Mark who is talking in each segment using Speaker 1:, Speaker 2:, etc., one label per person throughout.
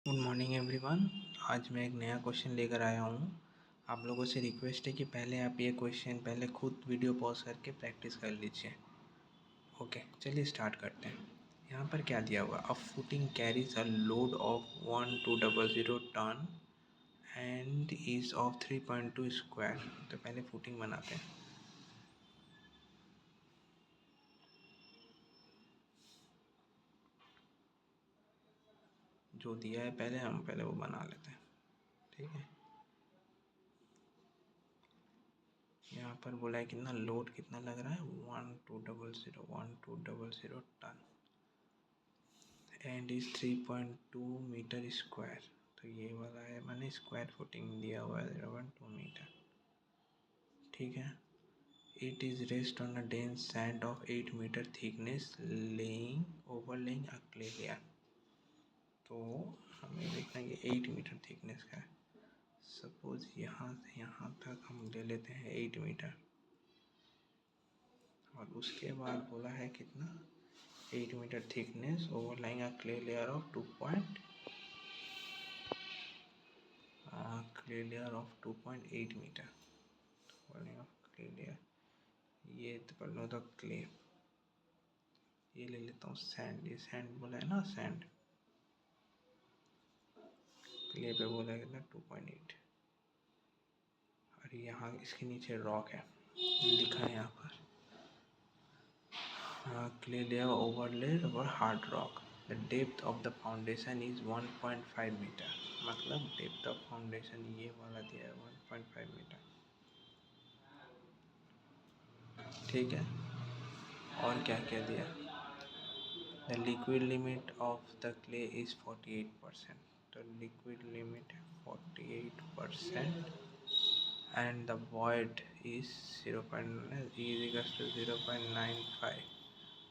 Speaker 1: Good morning everyone. आज मैं एक नया क्वेश्चन लेकर आया हूँ। आप लोगों से रिक्वेस्ट है कि पहले आप ये क्वेश्चन पहले खुद वीडियो पॉज करके प्रैक्टिस कर लीजिए। ओके, चलिए स्टार्ट करते हैं। यहाँ पर क्या दिया हुआ, a footing carries a load of 1200 ton and is of 3.2 square. तो पहले फुटिंग बनाते हैं। जो दिया है पहले वो बना लेते हैं। ठीक है, यहाँ पर बोला है कितना लोड कितना लग रहा है, 1200 ton and is 3.2 meter square. तो ये वाला है, मैंने स्क्वायर फुटिंग दिया हुआ है 0.2 मीटर। ठीक है, it is rest on a dense sand of 8 metre thickness overlaying a clay layer. तो हमें देखना है ये 8 मीटर थिकनेस का है। सपोज यहाँ से यहाँ तक हम ले लेते हैं 8 मीटर, और उसके बाद बोला है कितना, 8 metre thickness overlying a clay layer of 2.8 meter. Overlying of clay layer, ये तो पढ़ लो तो क्ले, ये ले लेता हूँ सैंड। ये सैंड बोला है ना, सैंड। क्ले पे बोला है कितना 2.8, और यहाँ इसके नीचे रॉक है, लिखा है यहाँ पर क्ले लेयर ओवरलेड और hard rock. The depth of the foundation is 1.5 meter. मतलब डेप्थ ऑफ फाउंडेशन ये वाला दिया है 1.5 मीटर। ठीक है, और क्या क्या दिया, the liquid limit of the clay is 48%। तो लिक्विड लिमिट है 48%, and the void is 0.95.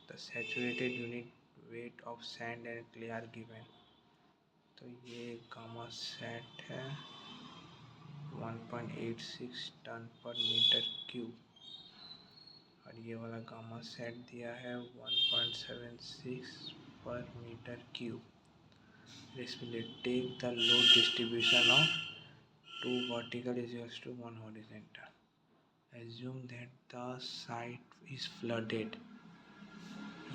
Speaker 1: The saturated unit weight of sand and clay are given. तो ये गामा सेट है 1.86 टन पर मीटर क्यूब, और ये वाला गामा सेट दिया है 1.76 पर meter cube. Take the load distribution of 2 vertical is equals to 1 horizontal. Assume that the site is flooded.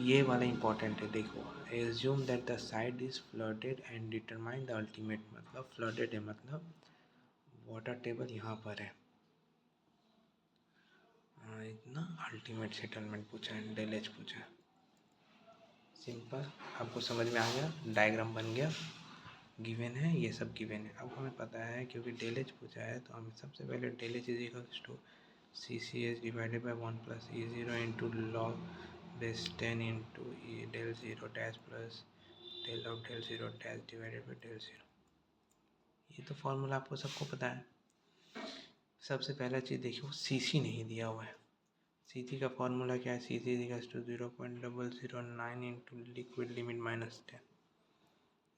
Speaker 1: ये वाला इंपॉर्टेंट है, देखो। Assume that the side is flooded and determine the ultimate. मतलब flooded है मतलब वाटर टेबल यहाँ पर है, इतना अल्टीमेट सेटलमेंट पूछा है, डेलेज पूछा है। सिंपल, आपको समझ में आ गया, डायग्राम बन गया, गिवन है, ये सब गिवन है। अब हमें पता है क्योंकि डेलेज पूछा है, तो हमें सबसे पहले डेलेज is equals to CCS divided by 1 plus E0 into log base 10 into e del zero dash plus del of del zero dash divided by del zero. ये तो फॉर्मूला आपको सबको पता है। सबसे पहला चीज़ देखिए, CC नहीं दिया हुआ है। CC का फॉर्मूला क्या है, CC is equals to 0.009 into liquid limit minus 10।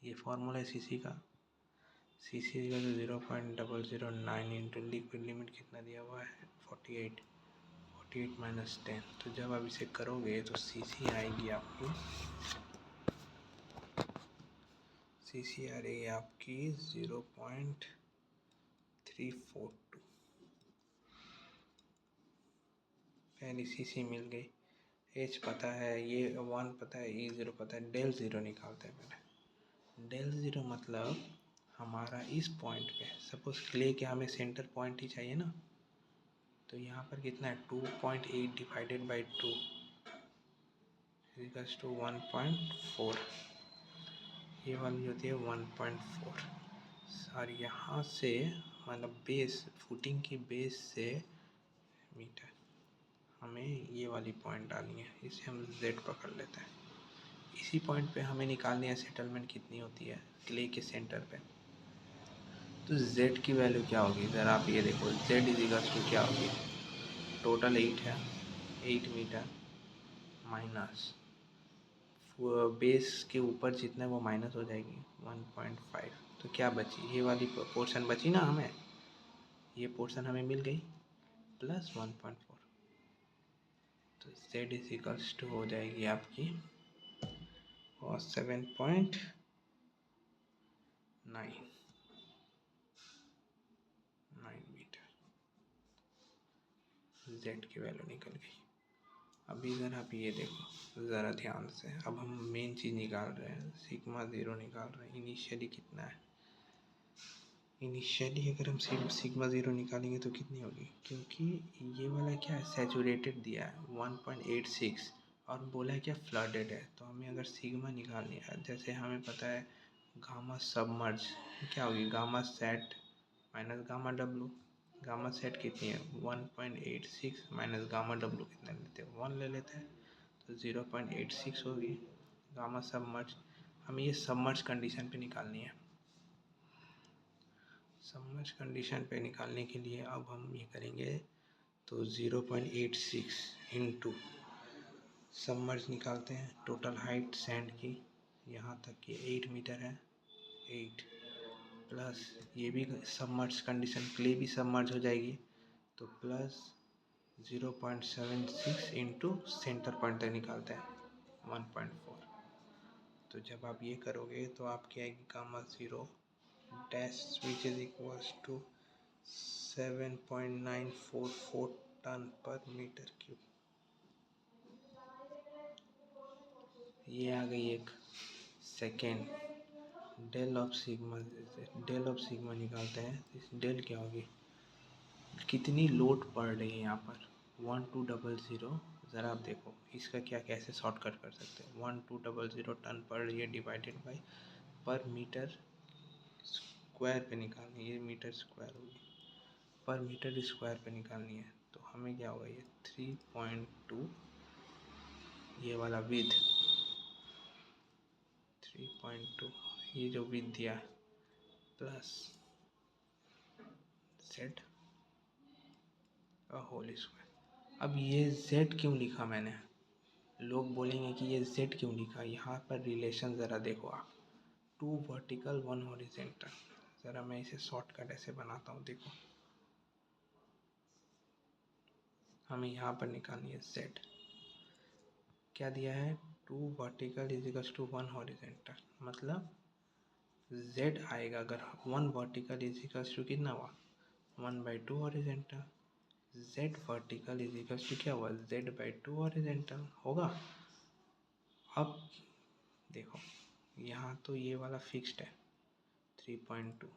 Speaker 1: ये फॉर्मूला है CC का। CC is equal to 0.009 into liquid limit कितना दिया हुआ है 48 माइनस 10। तो जब आप इसे करोगे तो CC आएगी आपकी, CC आ रही है आपकी 0.342। पहली CC मिल गई। H पता है, ये 1 पता है, E0 पता है, डेल ज़ीरो निकालते हैं पहले। डेल ज़ीरो मतलब हमारा इस पॉइंट पे, सपोज क्ले के हमें सेंटर पॉइंट ही चाहिए ना, तो यहाँ पर कितना है 2.8 डिवाइडेड बाई 2 इक्वल्स टू 1.4। ये वाली होती है 1.4। और यहाँ से मतलब बेस, फुटिंग की बेस से मीटर, हमें ये वाली पॉइंट डालनी है, इसे हम Z पकड़ लेते हैं। इसी पॉइंट पे हमें निकालनी है सेटलमेंट कितनी होती है क्ले के सेंटर पे। तो Z की वैल्यू क्या होगी, ज़रा आप ये देखो, Z इज इक्वल्स टू क्या होगी, टोटल 8 है, 8 मीटर माइनस बेस के ऊपर जितना है वो माइनस हो जाएगी 1.5। तो क्या बची, ये वाली पोर्शन बची ना हमें, ये पोर्शन हमें मिल गई प्लस 1.4। तो Z इज इक्वल्स टू हो जाएगी आपकी और 7.9 9 मीटर, जेड की वैल्यू निकल गई। अभी अगर आप ये देखो ज़रा ध्यान से, अब हम मेन चीज़ निकाल रहे हैं, सिग्मा ज़ीरो निकाल रहे हैं। इनिशियली कितना है, इनिशियली अगर हम सिग्मा ज़ीरो निकालेंगे तो कितनी होगी, क्योंकि ये वाला क्या है, सैचुरेटेड दिया है 1.86 और बोला है क्या फ्लडेड है। तो हमें अगर सिग्मा निकालनी है, जैसे हमें पता है गामा सबमर्ज क्या होगी, gamma sat minus gamma W. Gamma sat कितनी है 1.86 माइनस गामा डब्लू कितना लेते हैं 1 ले लेते हैं, तो 0.86 होगी गामा सबमर्ज। हमें ये सबमर्ज कंडीशन पे निकालनी है। सबमर्ज कंडीशन पे निकालने के लिए अब हम ये करेंगे, तो 0.86 इंटू सबमर्ज निकालते हैं। टोटल हाइट सैंड की यहाँ तक की 8 मीटर है, 8 प्लस ये भी सबमर्ज कंडीशन, क्ले भी सबमर्ज हो जाएगी, तो प्लस 0.76 इंटू सेंटर पॉइंट तक निकालते हैं 1.4। तो जब आप ये करोगे तो आपकी आएगी gamma zero dash which is equals to 7.944 ton पर मीटर क्यूब। ये आ गई एक सेकेंड। डेल ऑफ सिग्मा निकालते हैं। इस डेल क्या होगी, कितनी लोड पड़ रही है यहाँ पर 1200। ज़रा आप देखो इसका क्या कैसे शॉर्टकट कर सकते हैं। 1200 टन पड़ रही है डिवाइडेड बाई पर मीटर स्क्वायर पे निकालनी है, ये मीटर स्क्वायर होगी, पर मीटर स्क्वायर पे निकालनी है। तो हमें क्या होगा, ये 3.2 ये वाला विद 3.2 ये जो विद दिया प्लस जेड का होल स्क्वायर। अब ये जेड क्यों लिखा मैंने, लोग बोलेंगे कि ये जेड क्यों लिखा। यहाँ पर रिलेशन ज़रा देखो आप, 2 वर्टिकल 1 हॉरिजेंटल। ज़रा मैं इसे शॉर्टकट ऐसे बनाता हूँ, देखो हमें यहाँ पर निकालनी है जेड, क्या दिया है 2 vertical is equals to 1 horizontal, मतलब जेड आएगा अगर 1 वर्टिकल इज इक्वल्स टू कितना हुआ 1/2 horizontal, Z vertical is equals to क्या हुआ Z/2 हॉरिजेंटल होगा। अब देखो यहाँ तो ये वाला फिक्स्ड है 3.2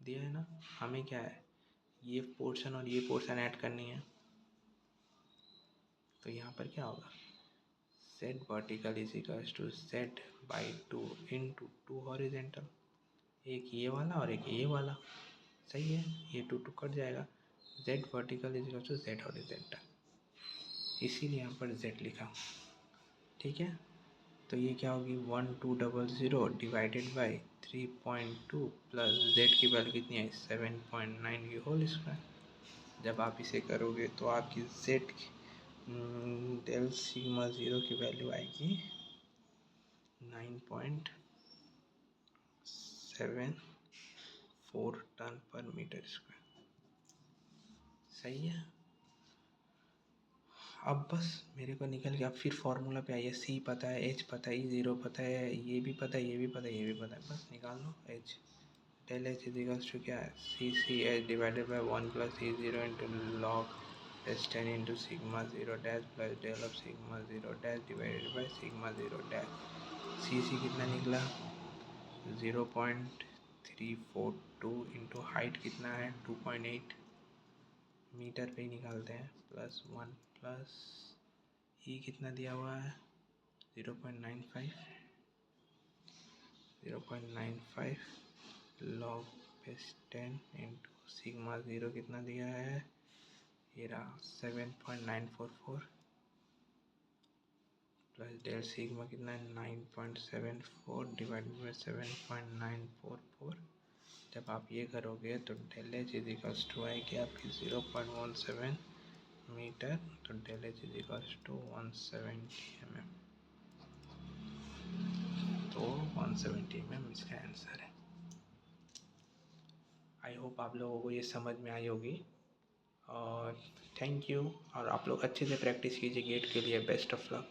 Speaker 1: दिया है ना, हमें क्या है ये पोर्शन और ये पोर्शन ऐड करनी है। तो यहाँ पर क्या होगा Z vertical is equals to Z/2 into 2 horizontal, एक ये वाला और एक ये वाला, सही है, ये 2 2 कट जाएगा। Z vertical is equals to Z horizontal, इसीलिए यहाँ पर Z लिखा, ठीक है। तो ये क्या होगी 1200 डिवाइडेड बाई 3.2 प्लस जेड की वैल्यू कितनी है 7.9 की होल स्क्वायर। जब आप इसे करोगे तो आपकी जेड डेल सिग्मा ज़ीरो की वैल्यू आएगी 9.74 टन पर मीटर स्क्वायर, सही है। अब बस मेरे को निकल गया, फिर फार्मूला पे आइए, सी पता है, एच पता है, ई ज़ीरो पता है, ये भी पता है, ये भी पता है, ये भी पता है, बस निकाल लो H. Del H is equals to क्या है C H divided by 1 plus e zero into log S 10 into sigma zero dash plus del of sigma zero dash divided by sigma zero dash. C कितना निकला 0.342 into height कितना है 2.8 metre पे ही निकालते हैं, plus 1 plus ई कितना दिया हुआ है 0.95 log base 10 into sigma zero कितना दिया है ये रहा 7.944 प्लस डेल सिग्मा कितना है 9.74 डिवाइडेड बाई 7.944। जब आप ये करोगे तो del H is equals to आएगी आपकी 0.17 मीटर, तो del H is equals to 170 mm, तो 170 mm इसका आंसर है। आई होप आप लोगों को ये समझ में आई होगी और थैंक यू। और आप लोग अच्छे से प्रैक्टिस कीजिए गेट के लिए, बेस्ट ऑफ लक।